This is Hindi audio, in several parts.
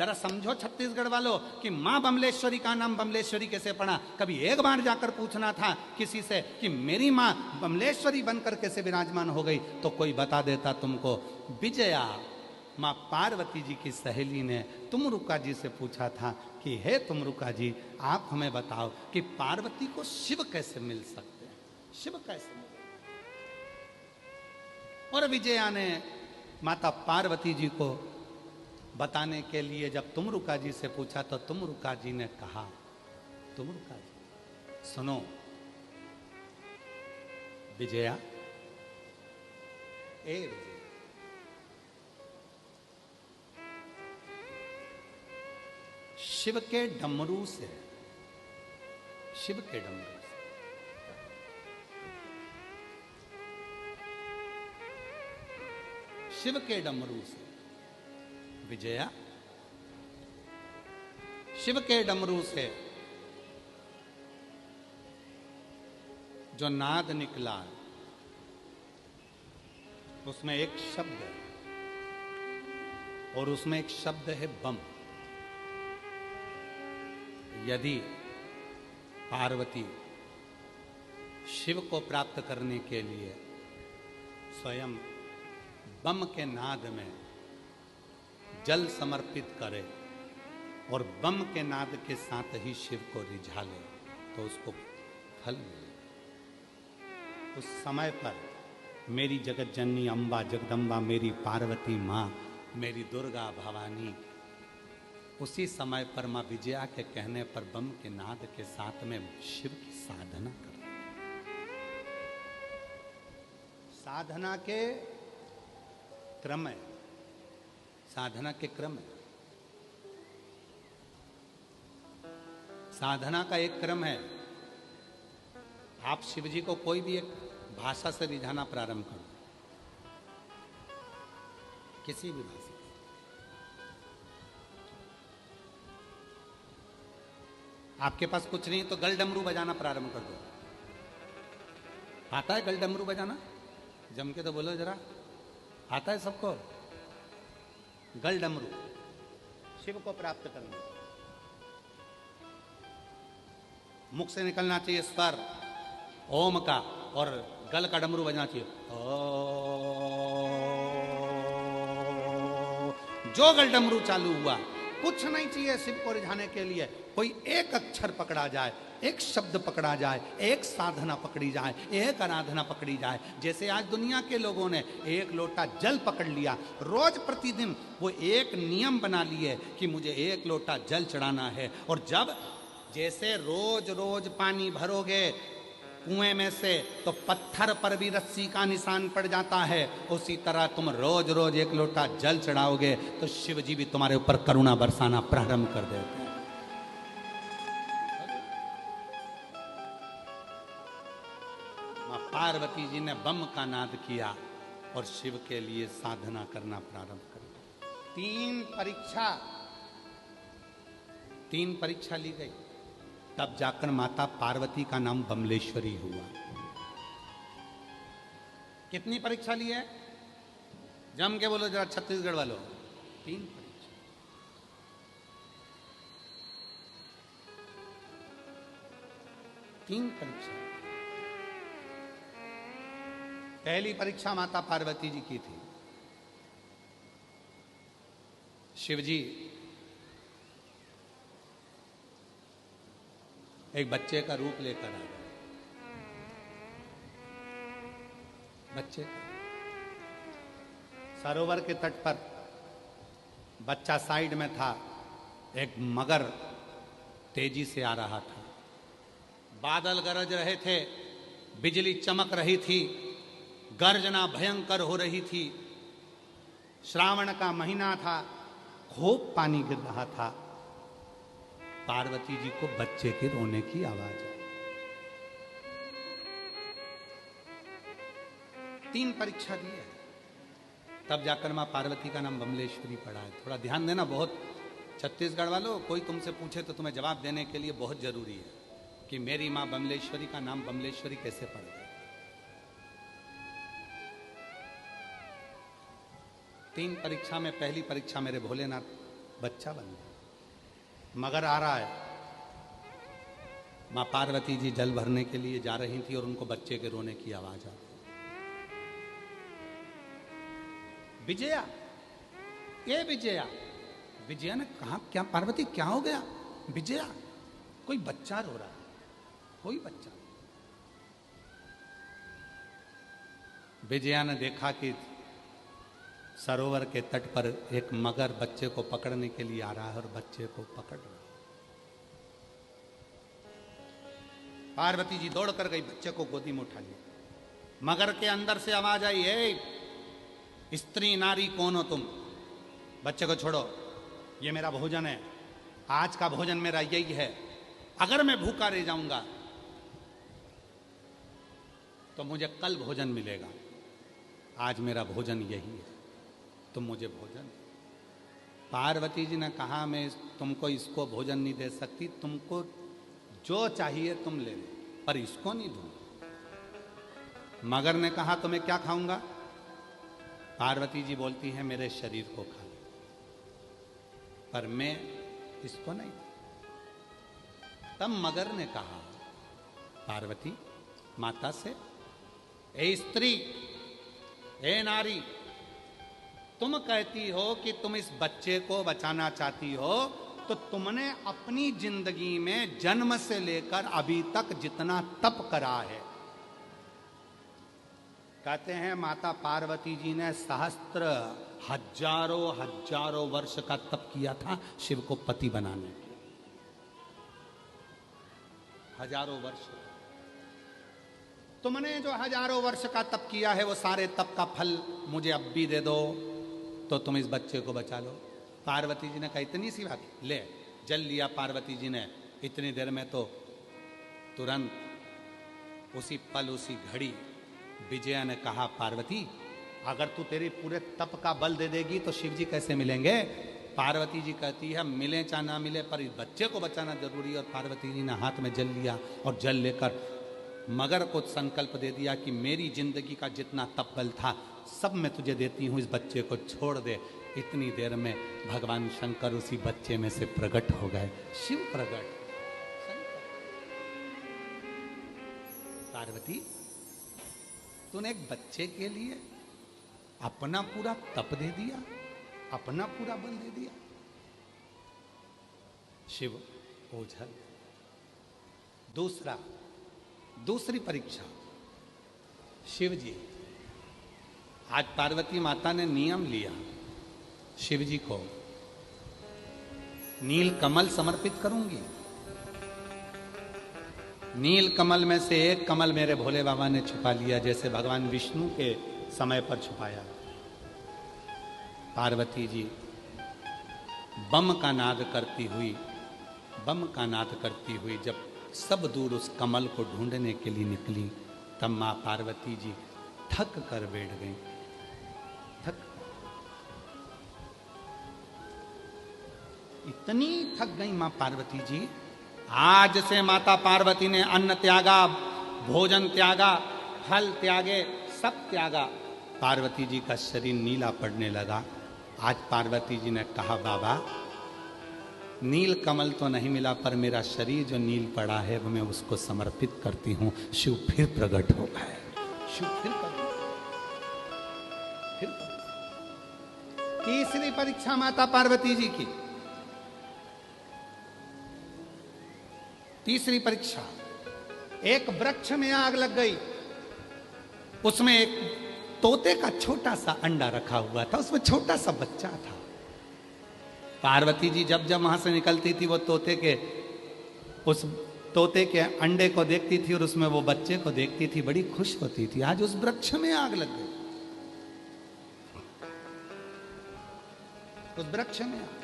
जरा समझो छत्तीसगढ़ वालों कि मां बमलेश्वरी का नाम बमलेश्वरी कैसे पड़ा। कभी एक बार जाकर पूछना था किसी से कि मेरी मां बमलेश्वरी बनकर कैसे विराजमान हो गई, तो कोई बता देता तुमको। विजया मां पार्वती जी की सहेली ने तुमरुका जी से पूछा था कि हे तुमरुका जी, आप हमें बताओ कि पार्वती को शिव कैसे मिल सकते हैं, शिव कैसे मिले। और विजया ने माता पार्वती जी को बताने के लिए जब तुमरुका जी से पूछा तो तुमरुका जी ने कहा, तुमरुका जी सुनो विजया, ए विजया, शिव के डमरू से, शिव के डमरू से शिव के डमरू से विजया, शिव के डमरू से जो नाद निकला उसमें एक शब्द है, और उसमें एक शब्द है बम। यदि पार्वती शिव को प्राप्त करने के लिए स्वयं बम के नाद में जल समर्पित करे और बम के नाद के साथ ही शिव को रिझा ले तो उसको फल मिले। उस समय पर मेरी जगत जननी अम्बा जगदम्बा, मेरी पार्वती माँ, मेरी दुर्गा भवानी, उसी समय पर माँ विजया के कहने पर बम के नाद के साथ में शिव की साधना कर, साधना के क्रम है, साधना के क्रम है, साधना का एक क्रम है। आप शिव जी को कोई भी एक भाषा से रिझाना प्रारंभ करो, किसी भी भाषा। आपके पास कुछ नहीं तो गल डमरू बजाना प्रारंभ कर दो। आता है गल डमरू बजाना? जम के तो बोलो जरा, आता है सबको? गल डमरू शिव को प्राप्त करना, मुख से निकलना चाहिए स्वर ओम का, और गल का डमरू बजना चाहिए जो गल डमरू चालू हुआ, कुछ नहीं चाहिए शिव को रिझाने के लिए। कोई एक अक्षर पकड़ा जाए, एक शब्द पकड़ा जाए, एक साधना पकड़ी जाए, एक आराधना पकड़ी जाए। जैसे आज दुनिया के लोगों ने एक लोटा जल पकड़ लिया, रोज प्रतिदिन वो एक नियम बना लिए कि मुझे एक लोटा जल चढ़ाना है। और जब जैसे रोज रोज पानी भरोगे कुएं में से तो पत्थर पर भी रस्सी का निशान पड़ जाता है, उसी तरह तुम रोज रोज एक लोटा जल चढ़ाओगे तो शिव जी भी तुम्हारे ऊपर करुणा बरसाना प्रारंभ कर देते हैं। मां पार्वती जी ने बम का नाद किया और शिव के लिए साधना करना प्रारंभ कर दिया। तीन परीक्षा ली गई, तब जाकर माता पार्वती का नाम बमलेश्वरी हुआ। कितनी परीक्षा ली है? जम के बोलो जरा छत्तीसगढ़ वालों, 3 परीक्षा। तीन परीक्षा। पहली परीक्षा माता पार्वती जी की थी। शिवजी एक बच्चे का रूप लेकर आ गए। बच्चे सरोवर के तट पर बच्चा साइड में था, एक मगर तेजी से आ रहा था, बादल गरज रहे थे, बिजली चमक रही थी, गर्जना भयंकर हो रही थी, श्रावण का महीना था, खूब पानी गिर रहा था। पार्वती जी को बच्चे के रोने की आवाज आई। 3 परीक्षा दी है, तब जाकर मां पार्वती का नाम बमलेश्वरी पड़ा है। थोड़ा ध्यान देना, बहुत छत्तीसगढ़ वालों, कोई तुमसे पूछे तो तुम्हें जवाब देने के लिए बहुत जरूरी है कि मेरी मां बमलेश्वरी का नाम बमलेश्वरी कैसे पड़ गया। 3 परीक्षा में पहली परीक्षा मेरे भोलेनाथ बच्चा बन गया। मगर आ रहा है। माँ पार्वती जी जल भरने के लिए जा रही थी और उनको बच्चे के रोने की आवाज आ गई। विजया, ये विजया। विजया ने कहा, क्या पार्वती क्या हो गया? विजया, कोई बच्चा रो रहा है, कोई बच्चा। विजया ने देखा कि सरोवर के तट पर एक मगर बच्चे को पकड़ने के लिए आ रहा है और बच्चे को पकड़ रहा है। पार्वती जी दौड़ कर गई, बच्चे को गोदी में उठा लिया। मगर के अंदर से आवाज आई, है स्त्री नारी कौन हो तुम? बच्चे को छोड़ो, ये मेरा भोजन है, आज का भोजन मेरा यही है। अगर मैं भूखा रह जाऊंगा तो मुझे कल भोजन मिलेगा, आज मेरा भोजन यही है, तुम मुझे भोजन। पार्वती जी ने कहा, मैं तुमको इसको भोजन नहीं दे सकती, तुमको जो चाहिए तुम ले लो, पर इसको नहीं दूंगा। मगर ने कहा, तो मैं क्या खाऊंगा? पार्वती जी बोलती है, मेरे शरीर को खा लो, पर मैं इसको नहीं। तब मगर ने कहा पार्वती माता से, ए स्त्री, ए नारी, तुम कहती हो कि तुम इस बच्चे को बचाना चाहती हो, तो तुमने अपनी जिंदगी में जन्म से लेकर अभी तक जितना तप करा है, कहते हैं माता पार्वती जी ने सहस्त्र हजारों वर्ष का तप किया था शिव को पति बनाने के। हजारों वर्ष। तुमने जो हजारों वर्ष का तप किया है, वो सारे तप का फल मुझे अब भी दे दो, तो तुम इस बच्चे को बचा लो। पार्वती जी ने कहा, इतनी सी बात? ले, जल लिया पार्वती जी ने। इतनी देर में तो तुरंत उसी पल उसी घड़ी विजया ने कहा, पार्वती अगर तू तेरे पूरे तप का बल दे देगी तो शिव जी कैसे मिलेंगे? पार्वती जी कहती है, मिले चाहे ना मिले, पर इस बच्चे को बचाना जरूरी है। और पार्वती जी ने हाथ में जल लिया और जल लेकर मगर को संकल्प दे दिया कि मेरी जिंदगी का जितना तप बल था सब मैं तुझे देती हूँ, इस बच्चे को छोड़ दे। इतनी देर में भगवान शंकर उसी बच्चे में से प्रकट हो गए। शिव प्रकट। पार्वती, तूने एक बच्चे के लिए अपना पूरा तप दे दिया, अपना पूरा बल दे दिया। शिव ओझल। दूसरी परीक्षा। शिव जी, आज पार्वती माता ने नियम लिया, शिव जी को नील कमल समर्पित करूंगी। नील कमल में से एक कमल मेरे भोले बाबा ने छुपा लिया, जैसे भगवान विष्णु के समय पर छुपाया। पार्वती जी बम का नाद करती हुई जब सब दूर उस कमल को ढूंढने के लिए निकली, तब मां पार्वती जी थक कर बैठ गई। इतनी थक गई मां पार्वती जी, आज से माता पार्वती ने अन्न त्यागा, भोजन त्यागा, फल त्यागे, सब त्यागा। पार्वती जी का शरीर नीला पड़ने लगा। आज पार्वती जी ने कहा, बाबा नील कमल तो नहीं मिला, पर मेरा शरीर जो नील पड़ा है वो मैं उसको समर्पित करती हूं। शिव फिर प्रकट हो गए। शिव फिर तीसरी परीक्षा माता पार्वती जी की। तीसरी परीक्षा, एक वृक्ष में आग लग गई, उसमें एक तोते का छोटा सा अंडा रखा हुआ था, उसमें छोटा सा बच्चा था। पार्वती जी जब जब वहां से निकलती थी, वो उस तोते के अंडे को देखती थी और उसमें वो बच्चे को देखती थी, बड़ी खुश होती थी। आज उस वृक्ष में आग लग गई, उस वृक्ष में आग।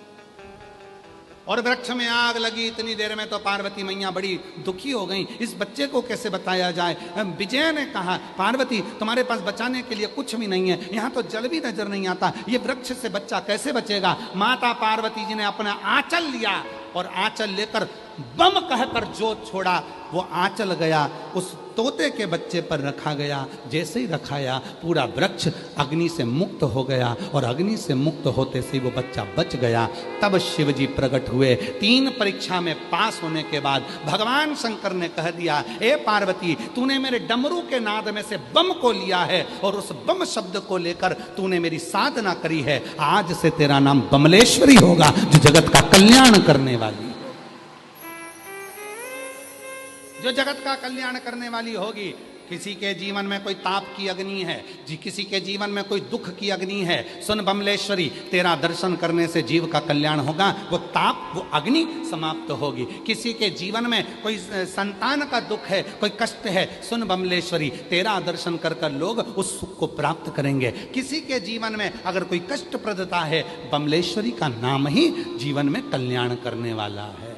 और वृक्ष में आग लगी, इतनी देर में तो पार्वती मैया बड़ी दुखी हो गई, इस बच्चे को कैसे बताया जाए। विजय ने कहा, पार्वती तुम्हारे पास बचाने के लिए कुछ भी नहीं है, यहाँ तो जल भी नजर नहीं आता, ये वृक्ष से बच्चा कैसे बचेगा। माता पार्वती जी ने अपना आंचल लिया और आंचल लेकर बम कहकर जो छोड़ा वो आंचल गया, उस तोते के बच्चे पर रखा गया। जैसे ही रखाया पूरा वृक्ष अग्नि से मुक्त हो गया और अग्नि से मुक्त होते से वो बच्चा बच गया। तब शिव जी प्रकट हुए। 3 परीक्षा में पास होने के बाद भगवान शंकर ने कह दिया, ए पार्वती, तूने मेरे डमरू के नाद में से बम को लिया है और उस बम शब्द को लेकर तूने मेरी साधना करी है। आज से तेरा नाम बमलेश्वरी होगा, जो जगत का कल्याण करने वाली, जो जगत का कल्याण करने वाली होगी। किसी के जीवन में कोई ताप की अग्नि है जी, किसी के जीवन में कोई दुख की अग्नि है, सुन बमलेश्वरी, तेरा दर्शन करने से जीव का कल्याण होगा, वो ताप, वो अग्नि समाप्त होगी। किसी के जीवन में कोई संतान का दुख है, कोई कष्ट है, सुन बमलेश्वरी, तेरा दर्शन कर कर लोग उस सुख को प्राप्त करेंगे। किसी के जीवन में अगर कोई कष्टप्रदता है, बमलेश्वरी का नाम ही जीवन में कल्याण करने वाला है।